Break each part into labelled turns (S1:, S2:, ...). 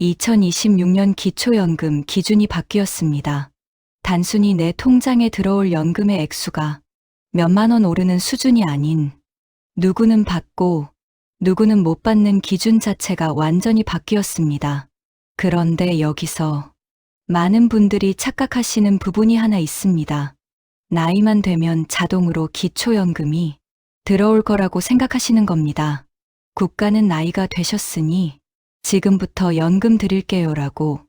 S1: 2026년 기초연금 기준이 바뀌었습니다. 단순히 내 통장에 들어올 연금의 액수가 몇만 원 오르는 수준이 아닌 누구는 받고 누구는 못 받는 기준 자체가 완전히 바뀌었습니다. 그런데 여기서 많은 분들이 착각하시는 부분이 하나 있습니다. 나이만 되면 자동으로 기초연금이 들어올 거라고 생각하시는 겁니다. 국가는 나이가 되셨으니 지금부터 연금 드릴게요라고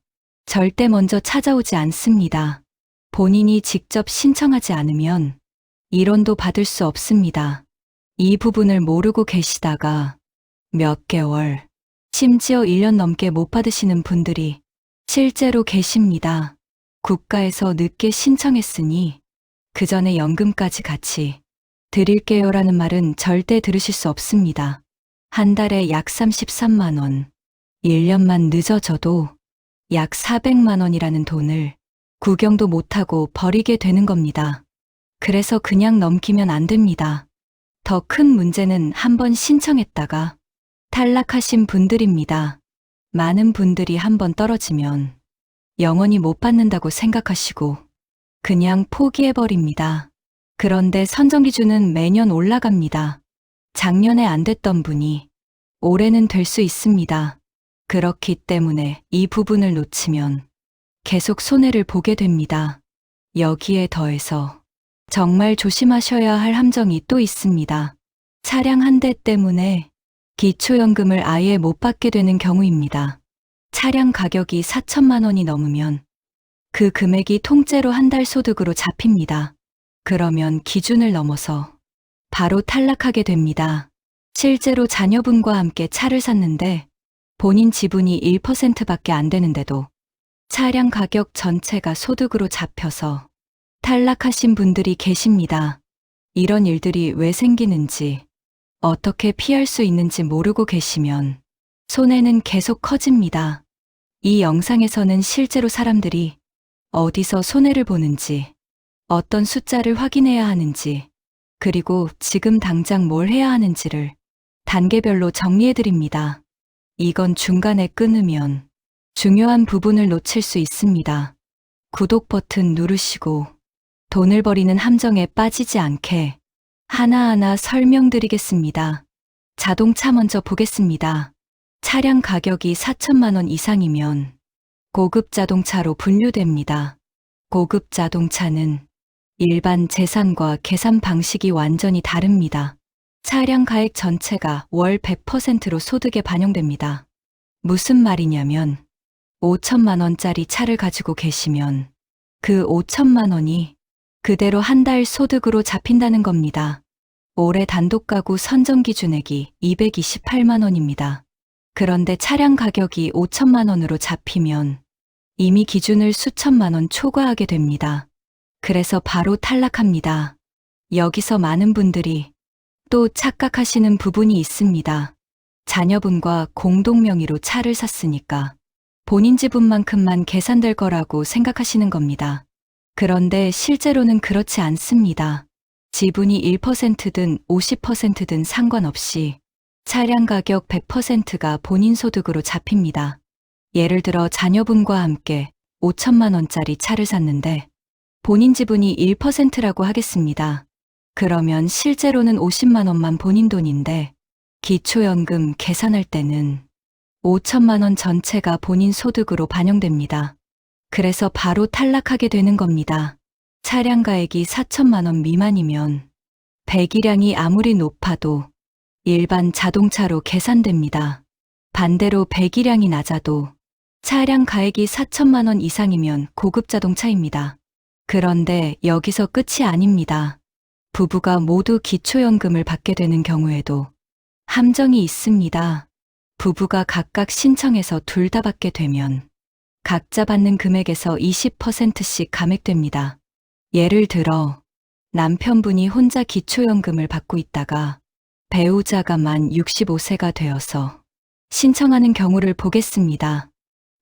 S1: 절대 먼저 찾아오지 않습니다. 본인이 직접 신청하지 않으면 1원도 받을 수 없습니다. 이 부분을 모르고 계시다가 몇 개월, 심지어 1년 넘게 못 받으시는 분들이 실제로 계십니다. 국가에서 늦게 신청했으니 그 전에 연금까지 같이 드릴게요라는 말은 절대 들으실 수 없습니다. 한 달에 약 33만 원, 1년만 늦어져도 약 400만 원이라는 돈을 구경도 못하고 버리게 되는 겁니다. 그래서 그냥 넘기면 안 됩니다. 더 큰 문제는 한번 신청했다가 탈락하신 분들입니다. 많은 분들이 한번 떨어지면 영원히 못 받는다고 생각하시고 그냥 포기해버립니다. 그런데 선정기준은 매년 올라갑니다. 작년에 안 됐던 분이 올해는 될 수 있습니다. 그렇기 때문에 이 부분을 놓치면 계속 손해를 보게 됩니다. 여기에 더해서 정말 조심하셔야 할 함정이 또 있습니다. 차량 한 대 때문에 기초연금을 아예 못 받게 되는 경우입니다. 차량 가격이 4천만 원이 넘으면 그 금액이 통째로 한 달 소득으로 잡힙니다. 그러면 기준을 넘어서 바로 탈락하게 됩니다. 실제로 자녀분과 함께 차를 샀는데 본인 지분이 1%밖에 안 되는데도 차량 가격 전체가 소득으로 잡혀서 탈락하신 분들이 계십니다. 이런 일들이 왜 생기는지, 어떻게 피할 수 있는지 모르고 계시면 손해는 계속 커집니다. 이 영상에서는 실제로 사람들이 어디서 손해를 보는지, 어떤 숫자를 확인해야 하는지, 그리고 지금 당장 뭘 해야 하는지를 단계별로 정리해드립니다. 이건 중간에 끊으면 중요한 부분을 놓칠 수 있습니다. 구독 버튼 누르시고 돈을 버리는 함정에 빠지지 않게 하나하나 설명드리겠습니다. 자동차 먼저 보겠습니다. 차량 가격이 4천만 원 이상이면 고급 자동차로 분류됩니다. 고급 자동차는 일반 재산과 계산 방식이 완전히 다릅니다. 차량 가액 전체가 월 100%로 소득에 반영됩니다. 무슨 말이냐면 5천만 원짜리 차를 가지고 계시면 그 5천만 원이 그대로 한 달 소득으로 잡힌다는 겁니다. 올해 단독가구 선정기준액이 228만 원입니다. 그런데 차량 가격이 5천만 원으로 잡히면 이미 기준을 수천만 원 초과하게 됩니다. 그래서 바로 탈락합니다. 여기서 많은 분들이 또 착각하시는 부분이 있습니다. 자녀분과 공동 명의로 차를 샀으니까 본인 지분만큼만 계산될 거라고 생각하시는 겁니다. 그런데 실제로는 그렇지 않습니다. 지분이 1%든 50%든 상관없이 차량 가격 100%가 본인 소득으로 잡힙니다. 예를 들어 자녀분과 함께 5천만 원짜리 차를 샀는데 본인 지분이 1%라고 하겠습니다. 그러면 실제로는 50만 원만 본인 돈인데 기초연금 계산할 때는 5천만 원 전체가 본인 소득으로 반영됩니다. 그래서 바로 탈락하게 되는 겁니다. 차량 가액이 4천만 원 미만이면 배기량이 아무리 높아도 일반 자동차로 계산됩니다. 반대로 배기량이 낮아도 차량 가액이 4천만 원 이상이면 고급 자동차입니다. 그런데 여기서 끝이 아닙니다. 부부가 모두 기초연금을 받게 되는 경우에도 함정이 있습니다. 부부가 각각 신청해서 둘 다 받게 되면 각자 받는 금액에서 20%씩 감액됩니다. 예를 들어 남편분이 혼자 기초연금을 받고 있다가 배우자가 만 65세가 되어서 신청하는 경우를 보겠습니다.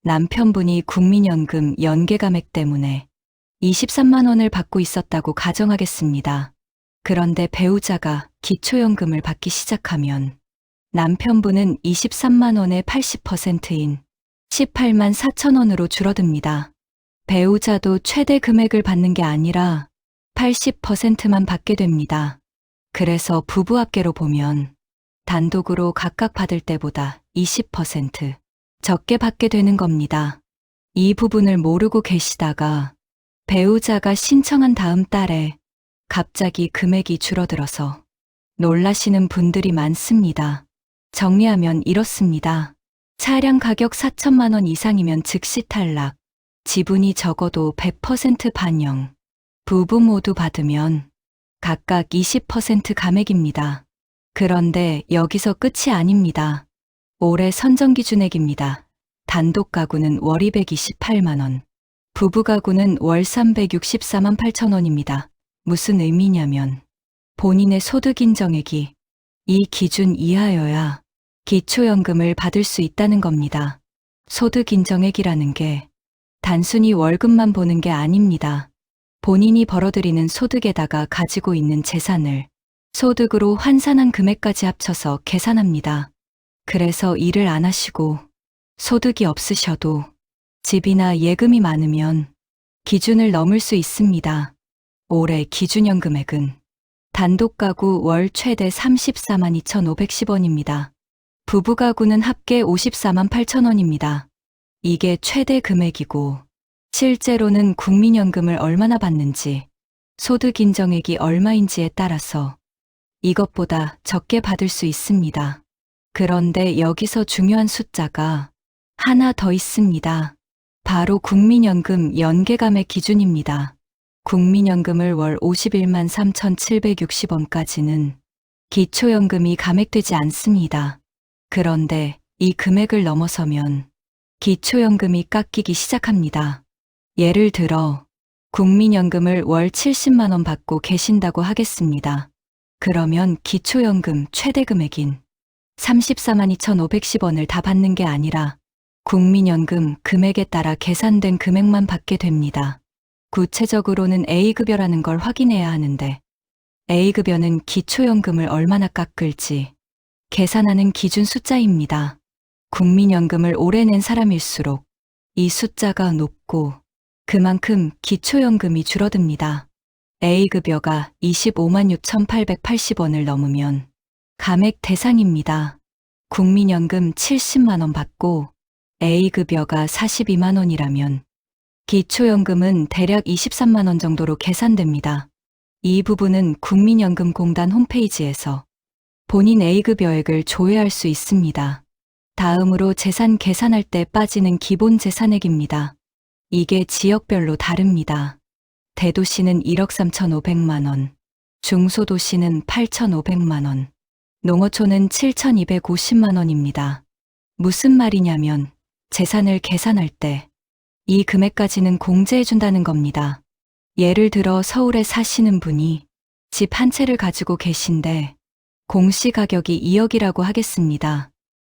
S1: 남편분이 국민연금 연계감액 때문에 23만 원을 받고 있었다고 가정하겠습니다. 그런데 배우자가 기초연금을 받기 시작하면 남편분은 23만 원의 80%인 18만 4천 원으로 줄어듭니다. 배우자도 최대 금액을 받는 게 아니라 80%만 받게 됩니다. 그래서 부부 합계로 보면 단독으로 각각 받을 때보다 20% 적게 받게 되는 겁니다. 이 부분을 모르고 계시다가 배우자가 신청한 다음 달에 갑자기 금액이 줄어들어서 놀라시는 분들이 많습니다. 정리하면 이렇습니다. 차량 가격 4천만 원 이상이면 즉시 탈락, 지분이 적어도 100% 반영, 부부 모두 받으면 각각 20% 감액입니다. 그런데 여기서 끝이 아닙니다. 올해 선정 기준액입니다. 단독 가구는 월 228만 원, 부부 가구는 월 364만 8천 원입니다. 무슨 의미냐면 본인의 소득 인정액이 이 기준 이하여야 기초연금을 받을 수 있다는 겁니다. 소득 인정액이라는 게 단순히 월급만 보는 게 아닙니다. 본인이 벌어들이는 소득에다가 가지고 있는 재산을 소득으로 환산한 금액까지 합쳐서 계산합니다. 그래서 일을 안 하시고 소득이 없으셔도 집이나 예금이 많으면 기준을 넘을 수 있습니다. 올해 기준연 금액은 단독 가구 월 최대 34만 2,510원입니다. 부부 가구는 합계 54만 8천 원입니다. 이게 최대 금액이고 실제로는 국민연금을 얼마나 받는지, 소득 인정액이 얼마인지에 따라서 이것보다 적게 받을 수 있습니다. 그런데 여기서 중요한 숫자가 하나 더 있습니다. 바로 국민연금 연계감액 기준입니다. 국민연금을 월 51만 3,760원까지는 기초연금이 감액되지 않습니다. 그런데 이 금액을 넘어서면 기초연금이 깎이기 시작합니다. 예를 들어 국민연금을 월 70만 원 받고 계신다고 하겠습니다. 그러면 기초연금 최대 금액인 34만 2,510원을 다 받는 게 아니라 국민연금 금액에 따라 계산된 금액만 받게 됩니다. 구체적으로는 A급여라는 걸 확인해야 하는데 A급여는 기초연금을 얼마나 깎을지 계산하는 기준 숫자입니다. 국민연금을 오래 낸 사람일수록 이 숫자가 높고 그만큼 기초연금이 줄어듭니다. A급여가 25만 6,880원을 넘으면 감액 대상입니다. 국민연금 70만 원 받고 A급여가 42만 원이라면 기초연금은 대략 23만 원 정도로 계산됩니다. 이 부분은 국민연금공단 홈페이지에서 본인 A급여액을 조회할 수 있습니다. 다음으로 재산 계산할 때 빠지는 기본재산액입니다. 이게 지역별로 다릅니다. 대도시는 1억 3,500만 원, 중소도시는 8,500만 원, 농어촌은 7,250만 원입니다. 무슨 말이냐면 재산을 계산할 때 이 금액까지는 공제해준다는 겁니다. 예를 들어 서울에 사시는 분이 집 한 채를 가지고 계신데 공시가격이 2억이라고 하겠습니다.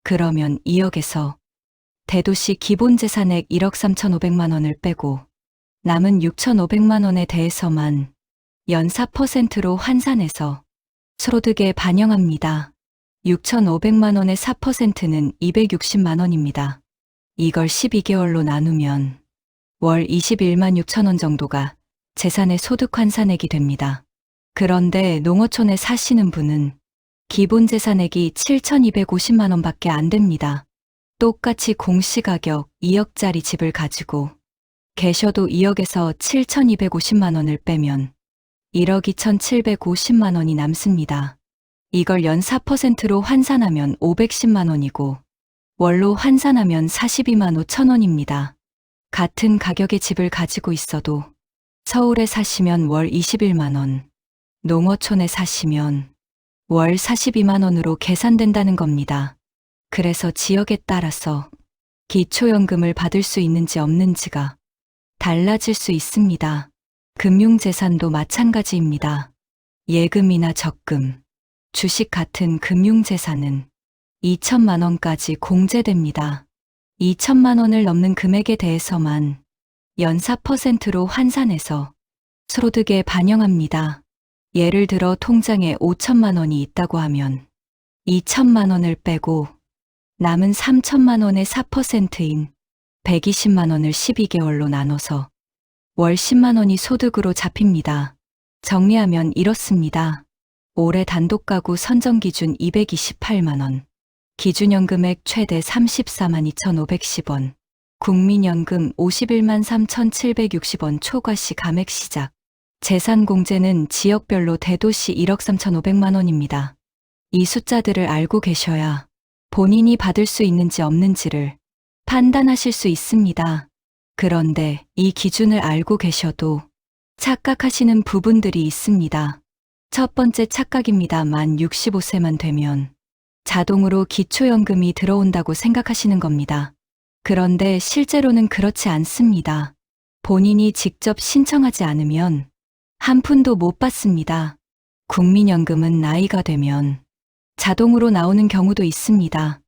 S1: 그러면 2억에서 대도시 기본재산액 1억 3,500만 원을 빼고 남은 6,500만 원에 대해서만 연 4%로 환산해서 소득에 반영합니다. 6,500만 원의 4%는 260만 원입니다. 이걸 12개월로 나누면 월 21만 6천 원 정도가 재산의 소득 환산액이 됩니다. 그런데 농어촌에 사시는 분은 기본재산액이 7,250만 원밖에 안 됩니다. 똑같이 공시가격 2억짜리 집을 가지고 계셔도 2억에서 7,250만 원을 빼면 1억 2,750만 원이 남습니다. 이걸 연 4%로 환산하면 510만 원이고 월로 환산하면 42만 5천 원입니다. 같은 가격의 집을 가지고 있어도 서울에 사시면 월 21만 원, 농어촌에 사시면 월 42만 원으로 계산된다는 겁니다. 그래서 지역에 따라서 기초연금을 받을 수 있는지 없는지가 달라질 수 있습니다. 금융재산도 마찬가지입니다. 예금이나 적금, 주식 같은 금융재산은 2천만 원까지 공제됩니다. 2천만 원을 넘는 금액에 대해서만 연 4%로 환산해서 소득에 반영합니다. 예를 들어 통장에 5천만 원이 있다고 하면 2천만 원을 빼고 남은 3천만 원의 4%인 120만 원을 12개월로 나눠서 월 10만 원이 소득으로 잡힙니다. 정리하면 이렇습니다. 올해 단독가구 선정기준 228만 원, 기준연금액 최대 34만 2,510원, 국민연금 51만 3,760원 초과시 감액 시작. 재산공제는 지역별로 대도시 1억 3,500만 원입니다. 이 숫자들을 알고 계셔야 본인이 받을 수 있는지 없는지를 판단하실 수 있습니다. 그런데 이 기준을 알고 계셔도 착각하시는 부분들이 있습니다. 첫 번째 착각입니다. 만 65세만 되면 자동으로 기초연금이 들어온다고 생각하시는 겁니다. 그런데 실제로는 그렇지 않습니다. 본인이 직접 신청하지 않으면 한 푼도 못 받습니다. 국민연금은 나이가 되면 자동으로 나오는 경우도 있습니다.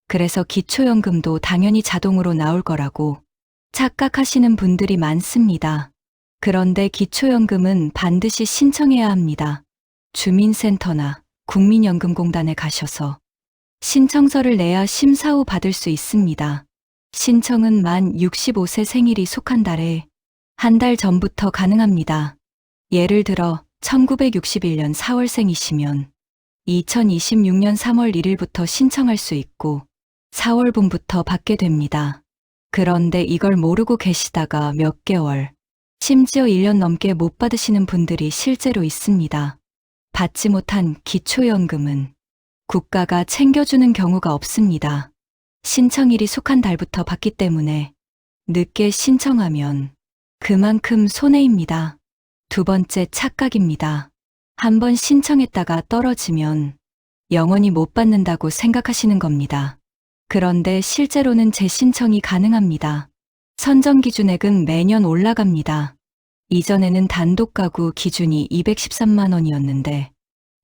S1: 그래서 기초연금도 당연히 자동으로 나올 거라고 착각하시는 분들이 많습니다. 그런데 기초연금은 반드시 신청해야 합니다. 주민센터나 국민연금공단에 가셔서 신청서를 내야 심사 후 받을 수 있습니다. 신청은 만 65세 생일이 속한 달에 한 달 전부터 가능합니다. 예를 들어 1961년 4월생이시면 2026년 3월 1일부터 신청할 수 있고 4월분부터 받게 됩니다. 그런데 이걸 모르고 계시다가 몇 개월, 심지어 1년 넘게 못 받으시는 분들이 실제로 있습니다. 받지 못한 기초연금은 국가가 챙겨주는 경우가 없습니다. 신청일이 속한 달부터 받기 때문에 늦게 신청하면 그만큼 손해입니다. 두 번째 착각입니다. 한번 신청했다가 떨어지면 영원히 못 받는다고 생각하시는 겁니다. 그런데 실제로는 재신청이 가능합니다. 선정기준액은 매년 올라갑니다. 이전에는 단독가구 기준이 213만 원이었는데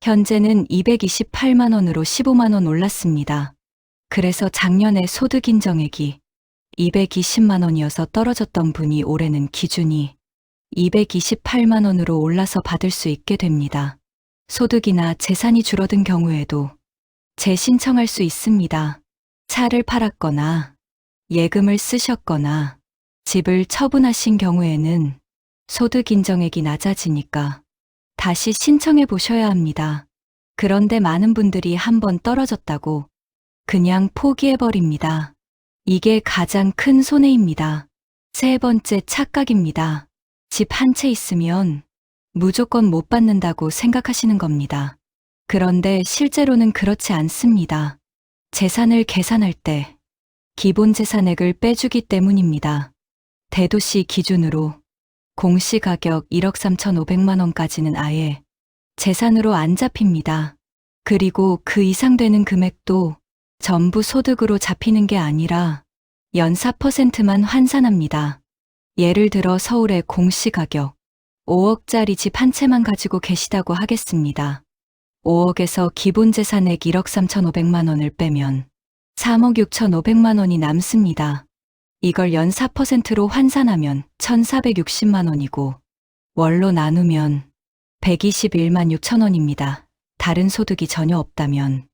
S1: 현재는 228만 원으로 15만 원 올랐습니다. 그래서 작년에 소득인정액이 220만 원이어서 떨어졌던 분이 올해는 기준이 228만 원으로 올라서 받을 수 있게 됩니다. 소득이나 재산이 줄어든 경우에도 재신청할 수 있습니다. 차를 팔았거나 예금을 쓰셨거나 집을 처분하신 경우에는 소득 인정액이 낮아지니까 다시 신청해 보셔야 합니다. 그런데 많은 분들이 한번 떨어졌다고 그냥 포기해 버립니다. 이게 가장 큰 손해입니다. 세 번째 착각입니다. 집 한 채 있으면 무조건 못 받는다고 생각하시는 겁니다. 그런데 실제로는 그렇지 않습니다. 재산을 계산할 때 기본 재산액을 빼주기 때문입니다. 대도시 기준으로 공시가격 1억 3,500만 원까지는 아예 재산으로 안 잡힙니다. 그리고 그 이상 되는 금액도 전부 소득으로 잡히는 게 아니라 연 4%만 환산합니다. 예를 들어 서울의 공시가격 5억짜리 집 한 채만 가지고 계시다고 하겠습니다. 5억에서 기본 재산액 1억 3,500만 원을 빼면 3억 6,500만 원이 남습니다. 이걸 연 4%로 환산하면 1,460만 원이고 월로 나누면 121만 6천 원입니다. 다른 소득이 전혀 없다면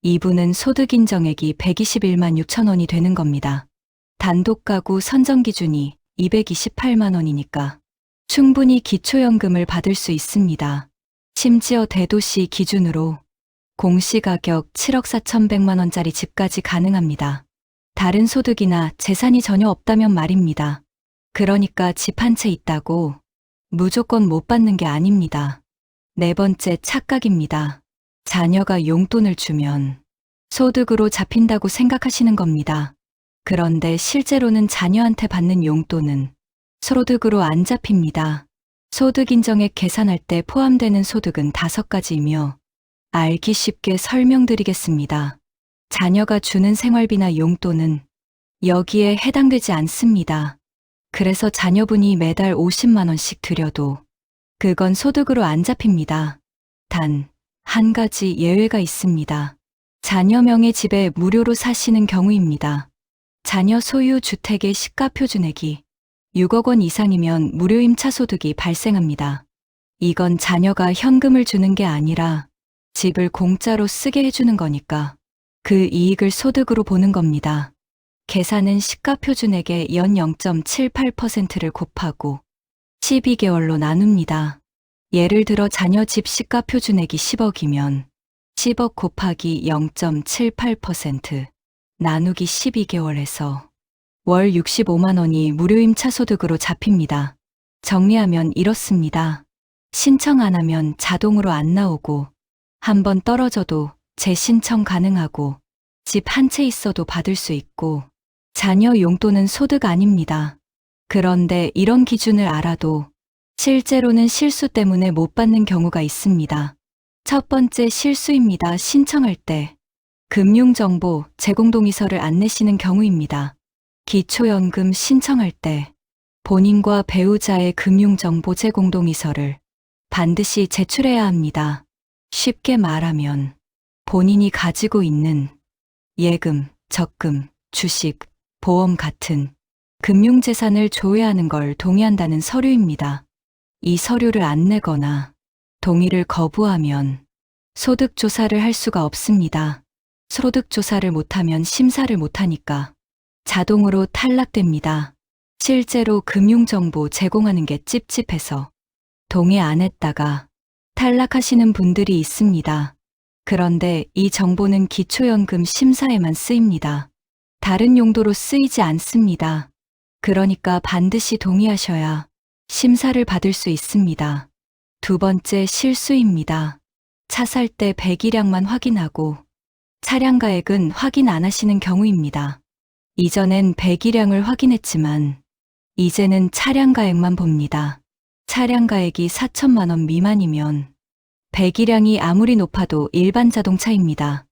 S1: 이분은 소득인정액이 121만 6천 원이 되는 겁니다. 단독가구 선정기준이 228만 원이니까 충분히 기초연금을 받을 수 있습니다. 심지어 대도시 기준으로 공시가격 7억 4,100만 원짜리 집까지 가능합니다. 다른 소득이나 재산이 전혀 없다면 말입니다. 그러니까 집 한 채 있다고 무조건 못 받는 게 아닙니다. 네 번째 착각입니다. 자녀가 용돈을 주면 소득으로 잡힌다고 생각하시는 겁니다. 그런데 실제로는 자녀한테 받는 용돈은 소득으로 안 잡힙니다. 소득인정액 계산할 때 포함되는 소득은 5가지이며 알기 쉽게 설명드리겠습니다. 자녀가 주는 생활비나 용돈은 여기에 해당되지 않습니다. 그래서 자녀분이 매달 50만 원씩 드려도 그건 소득으로 안 잡힙니다. 단, 한 가지 예외가 있습니다. 자녀 명의 집에 무료로 사시는 경우입니다. 자녀 소유 주택의 시가표준액이 6억 원 이상이면 무료 임차 소득이 발생합니다. 이건 자녀가 현금을 주는 게 아니라 집을 공짜로 쓰게 해주는 거니까 그 이익을 소득으로 보는 겁니다. 계산은 시가표준액의 연 0.78%를 곱하고 12개월로 나눕니다. 예를 들어 자녀 집 시가표준액이 10억이면 10억 곱하기 0.78% 나누기 12개월에서 월 65만 원이 무료임차 소득으로 잡힙니다. 정리하면 이렇습니다. 신청 안 하면 자동으로 안 나오고 한번 떨어져도 재신청 가능하고 집 한 채 있어도 받을 수 있고 자녀 용돈은 소득 아닙니다. 그런데 이런 기준을 알아도 실제로는 실수 때문에 못 받는 경우가 있습니다. 첫 번째 실수입니다. 신청할 때 금융정보 제공동의서를 안 내시는 경우입니다. 기초연금 신청할 때 본인과 배우자의 금융정보 제공동의서를 반드시 제출해야 합니다. 쉽게 말하면 본인이 가지고 있는 예금, 적금, 주식, 보험 같은 금융재산을 조회하는 걸 동의한다는 서류입니다. 이 서류를 안 내거나 동의를 거부하면 소득조사를 할 수가 없습니다. 소득조사를 못하면 심사를 못하니까 자동으로 탈락됩니다. 실제로 금융정보 제공하는 게 찝찝해서 동의 안 했다가 탈락하시는 분들이 있습니다. 그런데 이 정보는 기초연금 심사에만 쓰입니다. 다른 용도로 쓰이지 않습니다. 그러니까 반드시 동의하셔야 심사를 받을 수 있습니다. 두 번째 실수입니다. 차 살 때 배기량만 확인하고 차량 가액은 확인 안 하시는 경우입니다. 이전엔 배기량을 확인했지만 이제는 차량 가액만 봅니다. 차량 가액이 4천만 원 미만이면 배기량이 아무리 높아도 일반 자동차입니다.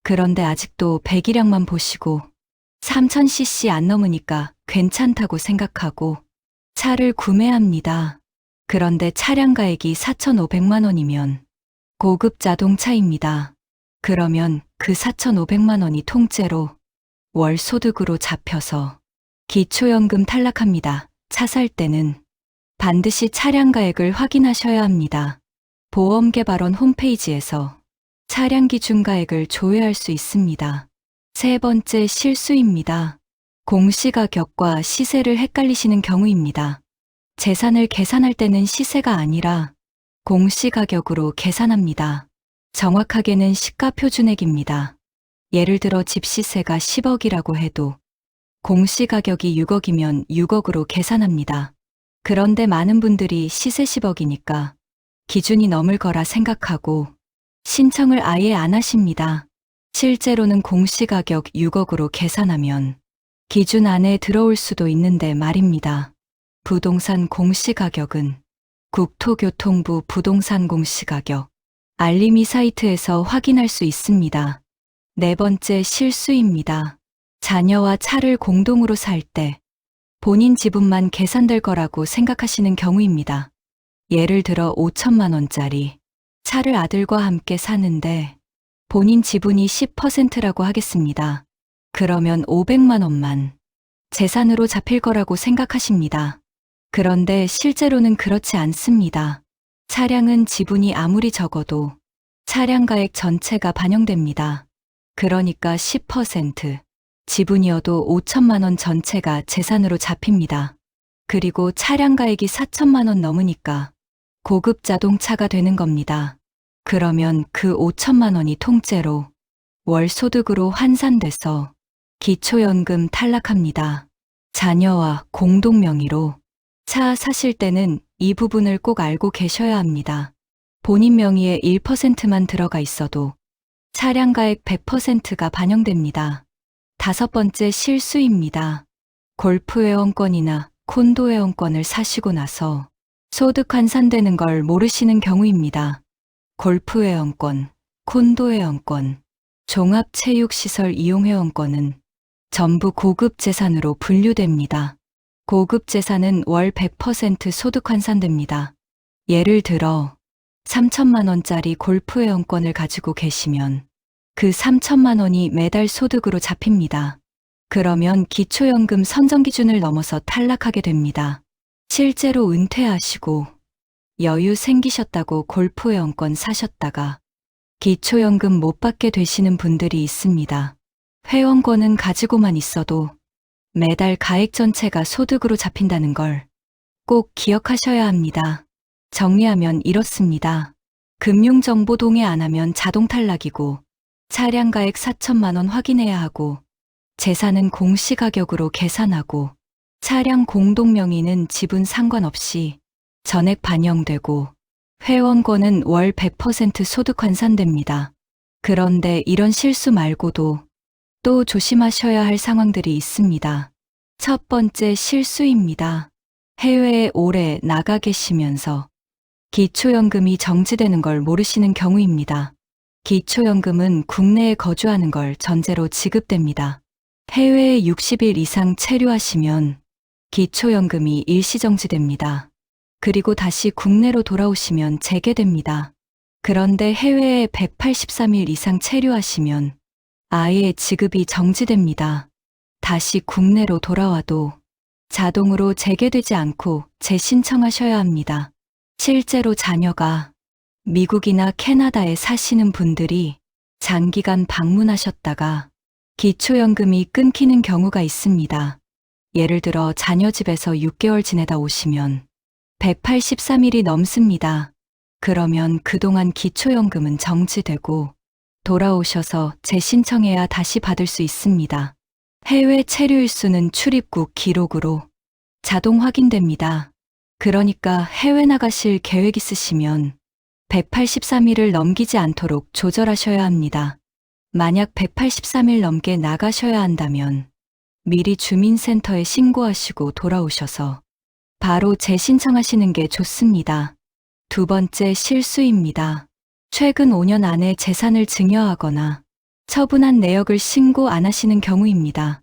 S1: 그런데 아직도 배기량만 보시고 3000cc 안 넘으니까 괜찮다고 생각하고 차를 구매합니다. 그런데 차량 가액이 4,500만 원이면 고급 자동차입니다. 그러면 그 4,500만 원이 통째로 월 소득으로 잡혀서 기초연금 탈락합니다. 차 살 때는 반드시 차량 가액을 확인하셔야 합니다. 보험개발원 홈페이지에서 차량 기준 가액을 조회할 수 있습니다. 세 번째 실수입니다. 공시가격과 시세를 헷갈리시는 경우입니다. 재산을 계산할 때는 시세가 아니라 공시가격으로 계산합니다. 정확하게는 시가표준액입니다. 예를 들어 집 시세가 10억이라고 해도 공시가격이 6억이면 6억으로 계산합니다. 그런데 많은 분들이 시세 10억이니까 기준이 넘을 거라 생각하고 신청을 아예 안 하십니다. 실제로는 공시가격 6억으로 계산하면 기준 안에 들어올 수도 있는데 말입니다. 부동산 공시가격은 국토교통부 부동산 공시가격 알림이 사이트에서 확인할 수 있습니다. 네 번째 실수입니다. 자녀와 차를 공동으로 살 때 본인 지분만 계산될 거라고 생각하시는 경우입니다. 예를 들어 5천만 원짜리 차를 아들과 함께 사는데 본인 지분이 10%라고 하겠습니다. 그러면 500만 원만 재산으로 잡힐 거라고 생각하십니다. 그런데 실제로는 그렇지 않습니다. 차량은 지분이 아무리 적어도 차량 가액 전체가 반영됩니다. 그러니까 10% 지분이어도 5천만 원 전체가 재산으로 잡힙니다. 그리고 차량 가액이 4천만 원 넘으니까 고급 자동차가 되는 겁니다. 그러면 그 5천만 원이 통째로 월 소득으로 환산돼서 기초연금 탈락합니다. 자녀와 공동 명의로 차 사실 때는 이 부분을 꼭 알고 계셔야 합니다. 본인 명의에 1%만 들어가 있어도 차량 가액 100%가 반영됩니다. 다섯 번째 실수입니다. 골프 회원권이나 콘도 회원권을 사시고 나서 소득 환산되는 걸 모르시는 경우입니다. 골프 회원권, 콘도 회원권, 종합체육시설 이용 회원권은 전부 고급 재산으로 분류됩니다. 고급 재산은 월 100% 소득 환산됩니다. 예를 들어 3천만 원짜리 골프 회원권을 가지고 계시면 그 3천만 원이 매달 소득으로 잡힙니다. 그러면 기초연금 선정 기준을 넘어서 탈락하게 됩니다. 실제로 은퇴하시고 여유 생기셨다고 골프 회원권 사셨다가 기초연금 못 받게 되시는 분들이 있습니다. 회원권은 가지고만 있어도 매달 가액 전체가 소득으로 잡힌다는 걸 꼭 기억하셔야 합니다. 정리하면 이렇습니다. 금융정보 동의 안 하면 자동 탈락이고, 차량 가액 4천만 원 확인해야 하고, 재산은 공시가격으로 계산하고, 차량 공동명의는 지분 상관없이 전액 반영되고, 회원권은 월 100% 소득 환산됩니다. 그런데 이런 실수 말고도 또 조심하셔야 할 상황들이 있습니다. 첫 번째 실수입니다. 해외에 오래 나가 계시면서 기초연금이 정지되는 걸 모르시는 경우입니다. 기초연금은 국내에 거주하는 걸 전제로 지급됩니다. 해외에 60일 이상 체류하시면 기초연금이 일시정지됩니다. 그리고 다시 국내로 돌아오시면 재개됩니다. 그런데 해외에 183일 이상 체류하시면 아예 지급이 정지됩니다. 다시 국내로 돌아와도 자동으로 재개되지 않고 재신청하셔야 합니다. 실제로 자녀가 미국이나 캐나다에 사시는 분들이 장기간 방문하셨다가 기초연금이 끊기는 경우가 있습니다. 예를 들어 자녀 집에서 6개월 지내다 오시면 183일이 넘습니다. 그러면 그동안 기초연금은 정지되고 돌아오셔서 재신청해야 다시 받을 수 있습니다. 해외 체류 일수는 출입국 기록으로 자동 확인됩니다. 그러니까 해외 나가실 계획 있으시면 183일을 넘기지 않도록 조절하셔야 합니다. 만약 183일 넘게 나가셔야 한다면 미리 주민센터에 신고하시고 돌아오셔서 바로 재신청하시는 게 좋습니다. 두 번째 실수입니다. 최근 5년 안에 재산을 증여하거나 처분한 내역을 신고 안 하시는 경우입니다.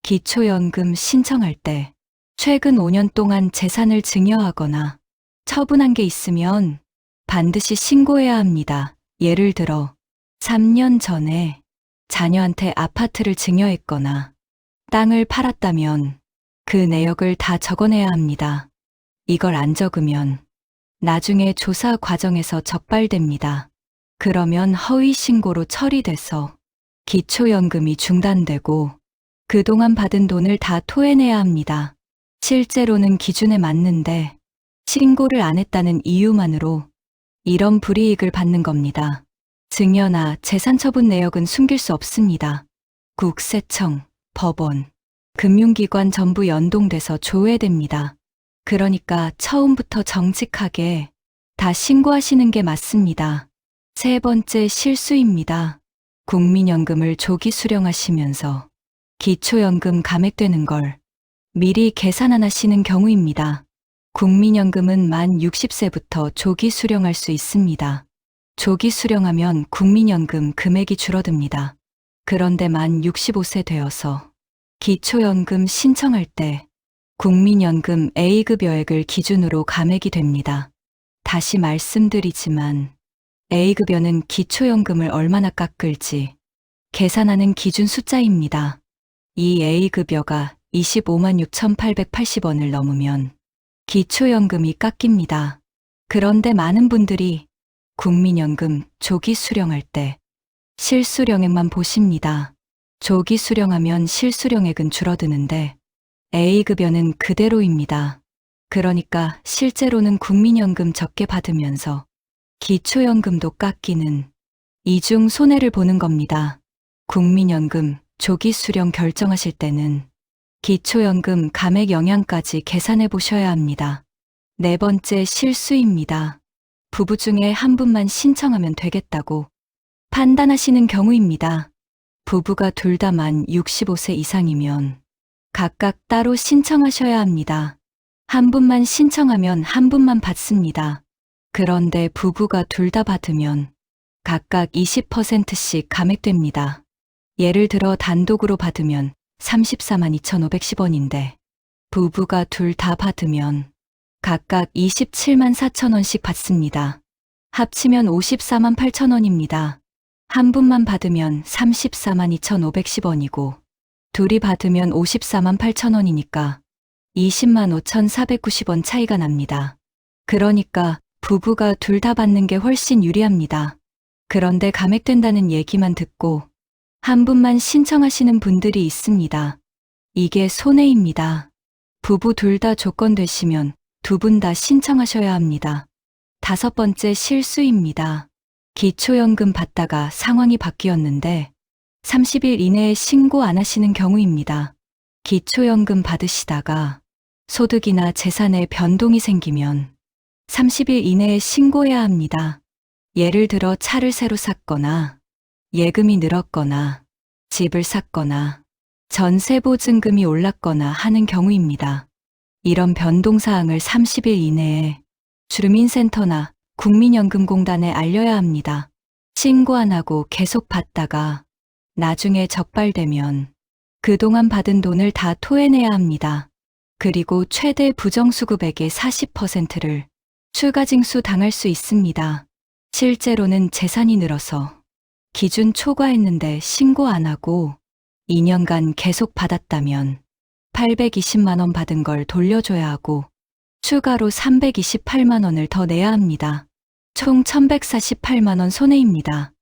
S1: 기초연금 신청할 때 최근 5년 동안 재산을 증여하거나 처분한 게 있으면 반드시 신고해야 합니다. 예를 들어 3년 전에 자녀한테 아파트를 증여했거나 땅을 팔았다면 그 내역을 다 적어내야 합니다. 이걸 안 적으면 나중에 조사 과정에서 적발됩니다. 그러면 허위 신고로 처리돼서 기초연금이 중단되고 그동안 받은 돈을 다 토해내야 합니다. 실제로는 기준에 맞는데 신고를 안 했다는 이유만으로 이런 불이익을 받는 겁니다. 증여나 재산 처분 내역은 숨길 수 없습니다. 국세청, 법원, 금융기관 전부 연동돼서 조회됩니다. 그러니까 처음부터 정직하게 다 신고하시는 게 맞습니다. 세 번째 실수입니다. 국민연금을 조기 수령하시면서 기초연금 감액되는 걸 미리 계산 안 하시는 경우입니다. 국민연금은 만 60세부터 조기 수령할 수 있습니다. 조기 수령하면 국민연금 금액이 줄어듭니다. 그런데 만 65세 되어서 기초연금 신청할 때 국민연금 A급여액을 기준으로 감액이 됩니다. 다시 말씀드리지만 A급여는 기초연금을 얼마나 깎을지 계산하는 기준 숫자입니다. 이 A급여가 25만 6,880원을 넘으면 기초연금이 깎입니다. 그런데 많은 분들이 국민연금 조기 수령할 때 실수령액만 보십니다. 조기 수령하면 실수령액은 줄어드는데 A급여는 그대로입니다. 그러니까 실제로는 국민연금 적게 받으면서 기초연금도 깎이는 이중 손해를 보는 겁니다. 국민연금 조기 수령 결정하실 때는 기초연금 감액 영향까지 계산해 보셔야 합니다. 네 번째 실수입니다. 부부 중에 한 분만 신청하면 되겠다고 판단하시는 경우입니다. 부부가 둘 다 만 65세 이상이면 각각 따로 신청하셔야 합니다. 한 분만 신청하면 한 분만 받습니다. 그런데 부부가 둘 다 받으면 각각 20%씩 감액됩니다. 예를 들어 단독으로 받으면 34만 2,510원인데 부부가 둘 다 받으면 각각 27만 4천원씩 받습니다. 합치면 54만 8천원입니다. 한 분만 받으면 34만 2,510원이고 둘이 받으면 54만 8천원이니까 20만 5,490원 차이가 납니다. 그러니까 부부가 둘 다 받는 게 훨씬 유리합니다. 그런데 감액된다는 얘기만 듣고 한 분만 신청하시는 분들이 있습니다. 이게 손해입니다. 부부 둘 다 조건 되시면 두 분 다 신청하셔야 합니다. 5번째 실수입니다. 기초연금 받다가 상황이 바뀌었는데 30일 이내에 신고 안 하시는 경우입니다. 기초연금 받으시다가 소득이나 재산에 변동이 생기면 30일 이내에 신고해야 합니다. 예를 들어 차를 새로 샀거나 예금이 늘었거나 집을 샀거나 전세보증금이 올랐거나 하는 경우입니다. 이런 변동사항을 30일 이내에 주민센터나 국민연금공단에 알려야 합니다. 신고 안 하고 계속 받다가 나중에 적발되면 그동안 받은 돈을 다 토해내야 합니다. 그리고 최대 부정수급액의 40%를 추가징수 당할 수 있습니다. 실제로는 재산이 늘어서 기준 초과했는데 신고 안 하고 2년간 계속 받았다면 820만 원 받은 걸 돌려줘야 하고 추가로 328만 원을 더 내야 합니다. 총 1148만 원 손해입니다.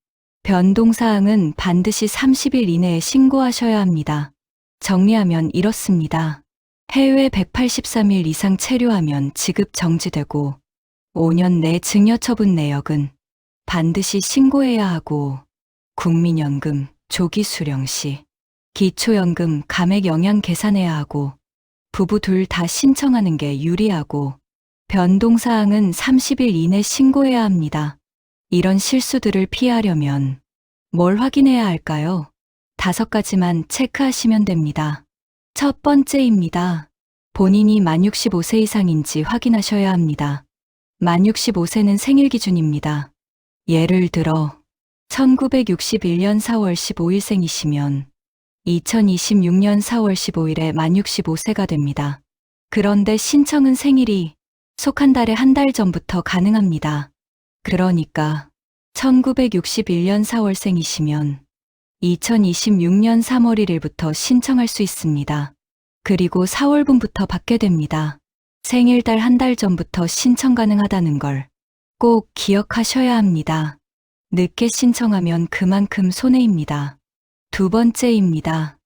S1: 변동사항은 반드시 30일 이내에 신고하셔야 합니다. 정리하면 이렇습니다. 해외 183일 이상 체류하면 지급 정지되고 5년 내 증여처분 내역은 반드시 신고해야 하고 국민연금 조기 수령 시 기초연금 감액 영향 계산해야 하고 부부 둘 다 신청하는 게 유리하고 변동사항은 30일 이내 신고해야 합니다. 이런 실수들을 피하려면 뭘 확인해야 할까요? 5가지만 체크하시면 됩니다. 첫 번째입니다. 본인이 만 65세 이상인지 확인하셔야 합니다. 만 65세는 생일 기준입니다. 예를 들어 1961년 4월 15일생이시면 2026년 4월 15일에 만 65세가 됩니다. 그런데 신청은 생일이 속한 달에 한 달 전부터 가능합니다. 그러니까 1961년 4월생이시면 2026년 3월 1일부터 신청할 수 있습니다. 그리고 4월분부터 받게 됩니다. 생일달 한 달 전부터 신청 가능하다는 걸 꼭 기억하셔야 합니다. 늦게 신청하면 그만큼 손해입니다. 두 번째입니다.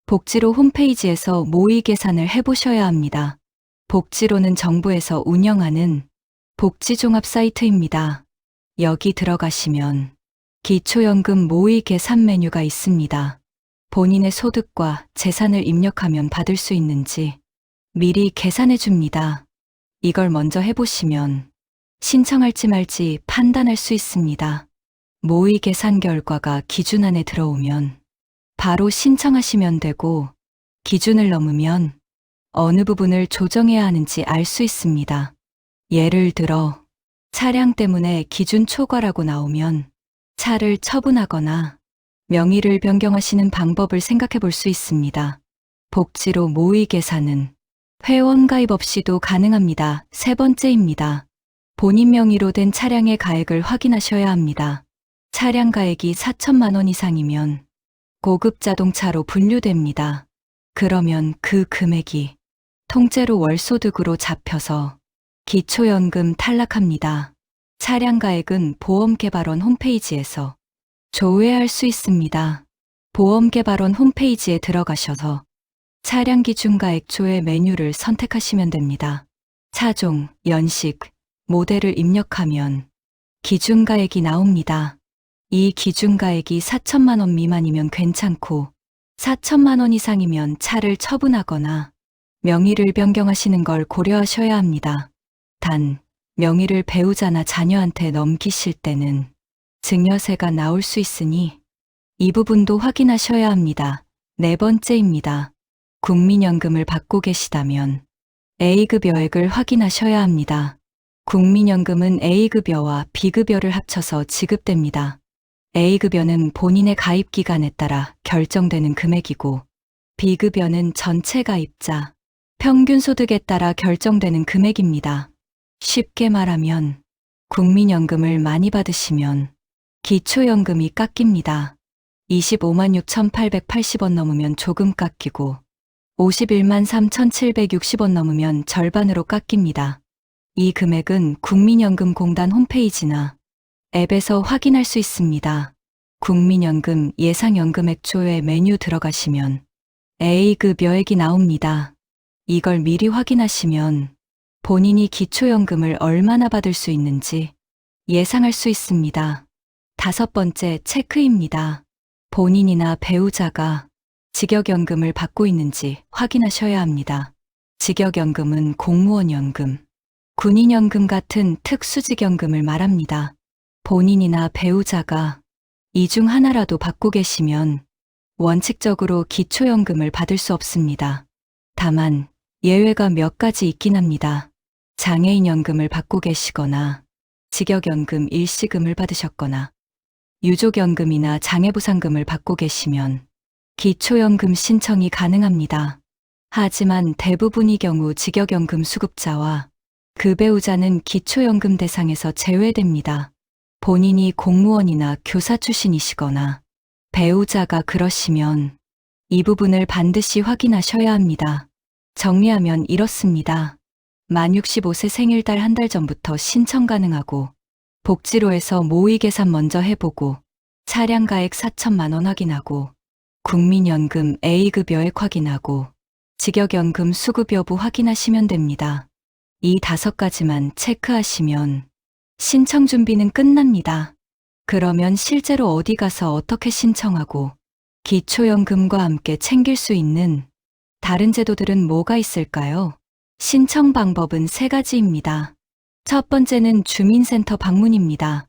S1: 복지로 홈페이지에서 모의 계산을 해보셔야 합니다. 복지로는 정부에서 운영하는 복지종합 사이트입니다. 여기 들어가시면 기초연금 모의 계산 메뉴가 있습니다. 본인의 소득과 재산을 입력하면 받을 수 있는지 미리 계산해 줍니다. 이걸 먼저 해보시면 신청할지 말지 판단할 수 있습니다. 모의 계산 결과가 기준 안에 들어오면 바로 신청하시면 되고 기준을 넘으면 어느 부분을 조정해야 하는지 알 수 있습니다. 예를 들어 차량 때문에 기준 초과라고 나오면 차를 처분하거나 명의를 변경하시는 방법을 생각해 볼 수 있습니다. 복지로 모의 계산은 회원 가입 없이도 가능합니다. 세 번째입니다. 본인 명의로 된 차량의 가액을 확인하셔야 합니다. 차량 가액이 4천만 원 이상이면 고급 자동차로 분류됩니다. 그러면 그 금액이 통째로 월소득으로 잡혀서 기초연금 탈락합니다. 차량 가액은 보험개발원 홈페이지에서 조회할 수 있습니다. 보험개발원 홈페이지에 들어가셔서 차량 기준가액 조회 메뉴를 선택하시면 됩니다. 차종, 연식, 모델을 입력하면 기준가액이 나옵니다. 이 기준가액이 4천만 원 미만이면 괜찮고 4천만 원 이상이면 차를 처분하거나 명의를 변경하시는 걸 고려하셔야 합니다. 단, 명의를 배우자나 자녀한테 넘기실 때는 증여세가 나올 수 있으니 이 부분도 확인하셔야 합니다. 네 번째입니다. 국민연금을 받고 계시다면 A급여액을 확인하셔야 합니다. 국민연금은 A급여와 B급여를 합쳐서 지급됩니다. A급여는 본인의 가입 기간에 따라 결정되는 금액이고 B급여는 전체 가입자, 평균 소득에 따라 결정되는 금액입니다. 쉽게 말하면 국민연금을 많이 받으시면 기초연금이 깎입니다. 25만 6,880원 넘으면 조금 깎이고 51만 3,760원 넘으면 절반으로 깎입니다. 이 금액은 국민연금공단 홈페이지나 앱에서 확인할 수 있습니다. 국민연금 예상연금액 조회 메뉴 들어가시면 A급여액이 나옵니다. 이걸 미리 확인하시면 본인이 기초연금을 얼마나 받을 수 있는지 예상할 수 있습니다. 5번째 체크입니다. 본인이나 배우자가 직역연금을 받고 있는지 확인하셔야 합니다. 직역연금은 공무원연금, 군인연금 같은 특수직연금을 말합니다. 본인이나 배우자가 이 중 하나라도 받고 계시면 원칙적으로 기초연금을 받을 수 없습니다. 다만 예외가 몇 가지 있긴 합니다. 장애인연금을 받고 계시거나 직역연금 일시금을 받으셨거나 유족연금이나 장애보상금을 받고 계시면 기초연금 신청이 가능합니다. 하지만 대부분의 경우 직역연금 수급자와 그 배우자는 기초연금 대상에서 제외됩니다. 본인이 공무원이나 교사 출신이시거나 배우자가 그러시면 이 부분을 반드시 확인하셔야 합니다. 정리하면 이렇습니다. 만 65세 생일달 한 달 전부터 신청 가능하고 복지로에서 모의 계산 먼저 해보고 차량가액 4천만 원 확인하고 국민연금 A급여액 확인하고 직역연금 수급 여부 확인하시면 됩니다. 이 5가지만 체크하시면 신청 준비는 끝납니다. 그러면 실제로 어디 가서 어떻게 신청하고 기초연금과 함께 챙길 수 있는 다른 제도들은 뭐가 있을까요? 신청 방법은 3가지입니다. 첫 번째는 주민센터 방문입니다.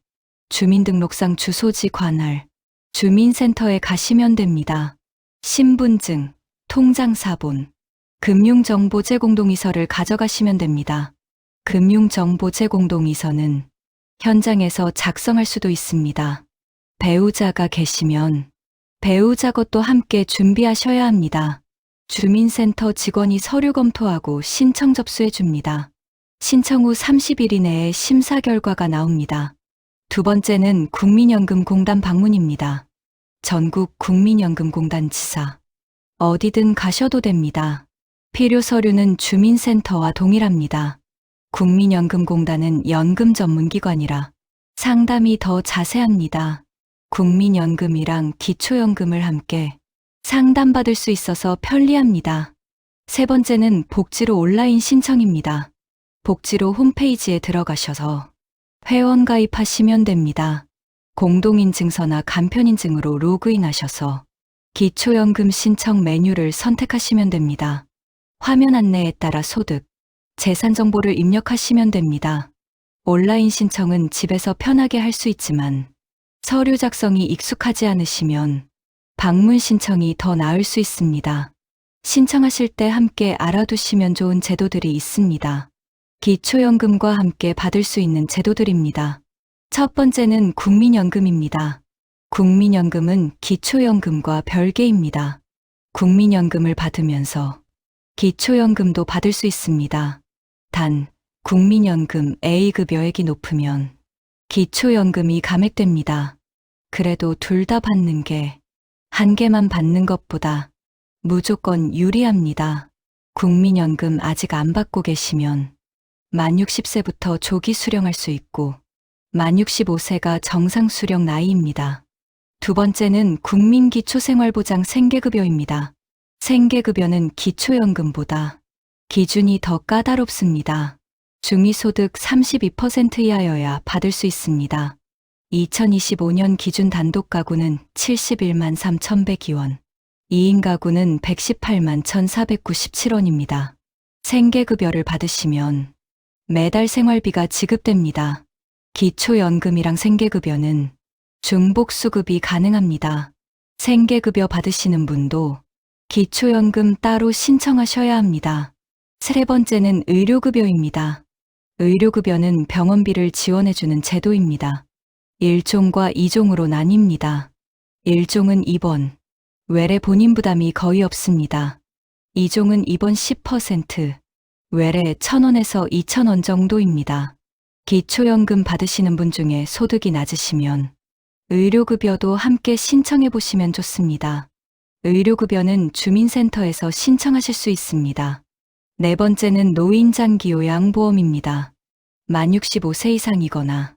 S1: 주민등록상 주소지 관할, 주민센터에 가시면 됩니다. 신분증, 통장사본, 금융정보제공동의서를 가져가시면 됩니다. 금융정보제공동의서는 현장에서 작성할 수도 있습니다. 배우자가 계시면 배우자 것도 함께 준비하셔야 합니다. 주민센터 직원이 서류 검토하고 신청 접수해 줍니다. 신청 후 30일 이내에 심사 결과가 나옵니다. 2번째는 국민연금공단 방문입니다. 전국 국민연금공단 지사. 어디든 가셔도 됩니다. 필요 서류는 주민센터와 동일합니다. 국민연금공단은 연금 전문기관이라 상담이 더 자세합니다. 국민연금이랑 기초연금을 함께 상담받을 수 있어서 편리합니다. 3번째는 복지로 온라인 신청입니다. 복지로 홈페이지에 들어가셔서 회원 가입하시면 됩니다. 공동인증서나 간편인증으로 로그인하셔서 기초연금 신청 메뉴를 선택하시면 됩니다. 화면 안내에 따라 소득, 재산 정보를 입력하시면 됩니다. 온라인 신청은 집에서 편하게 할 수 있지만 서류 작성이 익숙하지 않으시면 방문 신청이 더 나을 수 있습니다. 신청하실 때 함께 알아두시면 좋은 제도들이 있습니다. 기초연금과 함께 받을 수 있는 제도들입니다. 첫 번째는 국민연금입니다. 국민연금은 기초연금과 별개입니다. 국민연금을 받으면서 기초연금도 받을 수 있습니다. 단, 국민연금 A급여액이 높으면 기초연금이 감액됩니다. 그래도 둘 다 받는 게 한 개만 받는 것보다 무조건 유리합니다. 국민연금 아직 안 받고 계시면 만 60세부터 조기 수령할 수 있고 만 65세가 정상 수령 나이입니다. 2번째는 국민기초생활보장 생계급여입니다. 생계급여는 기초연금보다 기준이 더 까다롭습니다. 중위소득 32% 이하여야 받을 수 있습니다. 2025년 기준 단독 가구는 71만 3,102원, 2인 가구는 118만 1,497원입니다. 생계급여를 받으시면 매달 생활비가 지급됩니다. 기초연금이랑 생계급여는 중복수급이 가능합니다. 생계급여 받으시는 분도 기초연금 따로 신청하셔야 합니다. 3번째는 의료급여입니다. 의료급여는 병원비를 지원해주는 제도입니다. 1종과 2종으로 나뉩니다. 1종은 입원, 외래 본인 부담이 거의 없습니다. 2종은 입원 10%, 외래 1,000원에서 2,000원 정도입니다. 기초연금 받으시는 분 중에 소득이 낮으시면 의료급여도 함께 신청해 보시면 좋습니다. 의료급여는 주민센터에서 신청하실 수 있습니다. 4번째는 노인장기요양보험입니다. 만 65세 이상이거나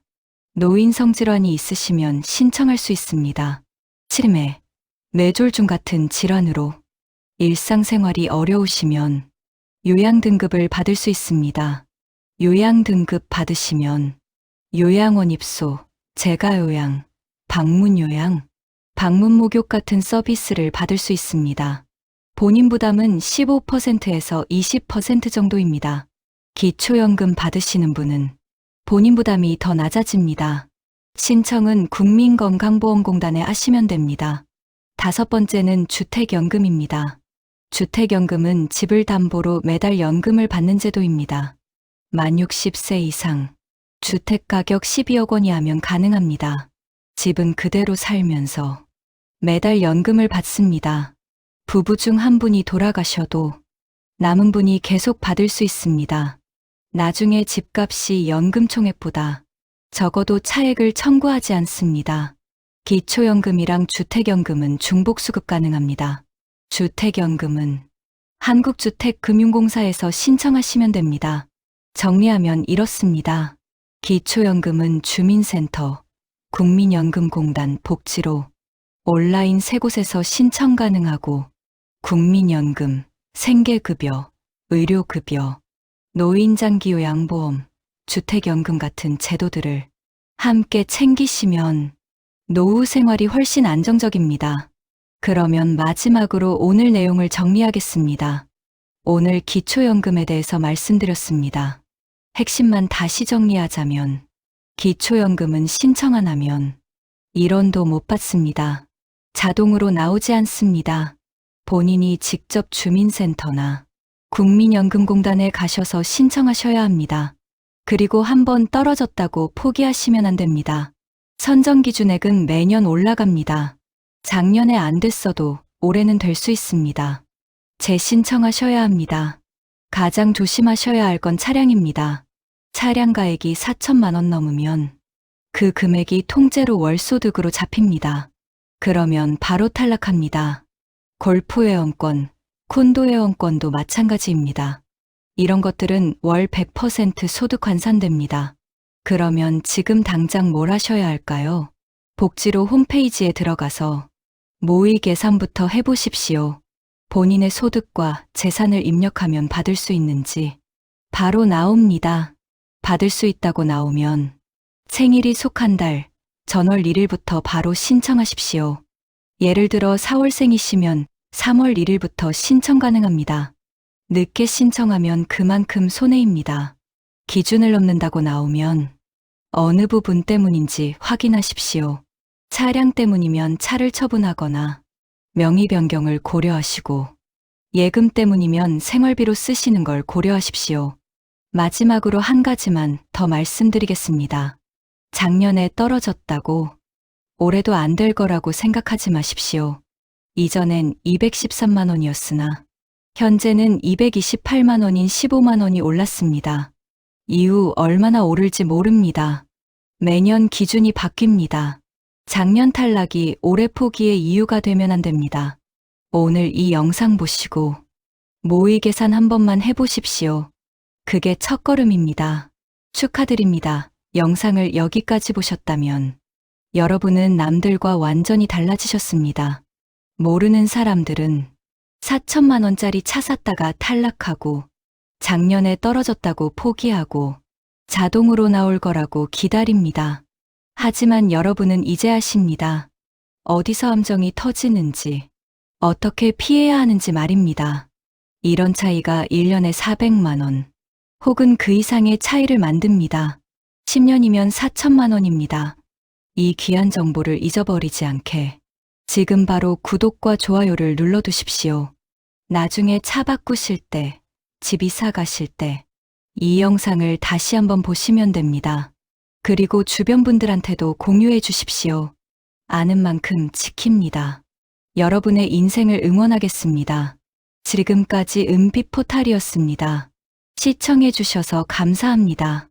S1: 노인성질환이 있으시면 신청할 수 있습니다. 치매, 뇌졸중 같은 질환으로 일상생활이 어려우시면 요양등급을 받을 수 있습니다. 요양등급 받으시면 요양원 입소, 재가요양, 방문요양, 방문목욕 같은 서비스를 받을 수 있습니다. 본인 부담은 15%에서 20% 정도입니다. 기초연금 받으시는 분은 본인 부담이 더 낮아집니다. 신청은 국민건강보험공단에 하시면 됩니다. 5번째는 주택연금입니다. 주택연금은 집을 담보로 매달 연금을 받는 제도입니다. 만 60세 이상, 주택가격 12억 원이 하면 가능합니다. 집은 그대로 살면서 매달 연금을 받습니다. 부부 중 한 분이 돌아가셔도 남은 분이 계속 받을 수 있습니다. 나중에 집값이 연금 총액보다 적어도 차액을 청구하지 않습니다. 기초연금이랑 주택연금은 중복수급 가능합니다. 주택연금은 한국주택금융공사에서 신청하시면 됩니다. 정리하면 이렇습니다. 기초연금은 주민센터, 국민연금공단 복지로 온라인 3곳에서 신청 가능하고 국민연금, 생계급여, 의료급여, 노인장기요양보험, 주택연금 같은 제도들을 함께 챙기시면 노후 생활이 훨씬 안정적입니다. 그러면 마지막으로 오늘 내용을 정리하겠습니다. 오늘 기초연금에 대해서 말씀드렸습니다. 핵심만 다시 정리하자면 기초연금은 신청 안 하면 1원도 못 받습니다. 자동으로 나오지 않습니다. 본인이 직접 주민센터나 국민연금공단에 가셔서 신청하셔야 합니다. 그리고 한번 떨어졌다고 포기하시면 안 됩니다. 선정기준액은 매년 올라갑니다. 작년에 안 됐어도 올해는 될 수 있습니다. 재신청하셔야 합니다. 가장 조심하셔야 할 건 차량입니다. 차량 가액이 4천만 원 넘으면 그 금액이 통째로 월소득으로 잡힙니다. 그러면 바로 탈락합니다. 골프 회원권, 콘도 회원권도 마찬가지입니다. 이런 것들은 월 100% 소득 환산됩니다. 그러면 지금 당장 뭘 하셔야 할까요? 복지로 홈페이지에 들어가서 모의 계산부터 해보십시오. 본인의 소득과 재산을 입력하면 받을 수 있는지 바로 나옵니다. 받을 수 있다고 나오면 생일이 속한 달, 전월 1일부터 바로 신청하십시오. 예를 들어 4월생이시면 3월 1일부터 신청 가능합니다. 늦게 신청하면 그만큼 손해입니다. 기준을 넘는다고 나오면 어느 부분 때문인지 확인하십시오. 차량 때문이면 차를 처분하거나 명의 변경을 고려하시고 예금 때문이면 생활비로 쓰시는 걸 고려하십시오. 마지막으로 한 가지만 더 말씀드리겠습니다. 작년에 떨어졌다고 올해도 안 될 거라고 생각하지 마십시오. 이전엔 213만 원이었으나 현재는 228만 원인 15만 원이 올랐습니다. 이후 얼마나 오를지 모릅니다. 매년 기준이 바뀝니다. 작년 탈락이 올해 포기의 이유가 되면 안 됩니다. 오늘 이 영상 보시고 모의 계산 한 번만 해보십시오. 그게 첫걸음입니다. 축하드립니다. 영상을 여기까지 보셨다면 여러분은 남들과 완전히 달라지셨습니다. 모르는 사람들은 4천만 원짜리 차 샀다가 탈락하고 작년에 떨어졌다고 포기하고 자동으로 나올 거라고 기다립니다. 하지만 여러분은 이제 아십니다. 어디서 함정이 터지는지, 어떻게 피해야 하는지 말입니다. 이런 차이가 1년에 400만 원, 혹은 그 이상의 차이를 만듭니다. 10년이면 4천만 원입니다. 이 귀한 정보를 잊어버리지 않게 지금 바로 구독과 좋아요를 눌러두십시오. 나중에 차 바꾸실 때, 집 이사 가실 때, 이 영상을 다시 한번 보시면 됩니다. 그리고 주변 분들한테도 공유해 주십시오. 아는 만큼 지킵니다. 여러분의 인생을 응원하겠습니다. 지금까지 은빛 포탈이었습니다. 시청해 주셔서 감사합니다.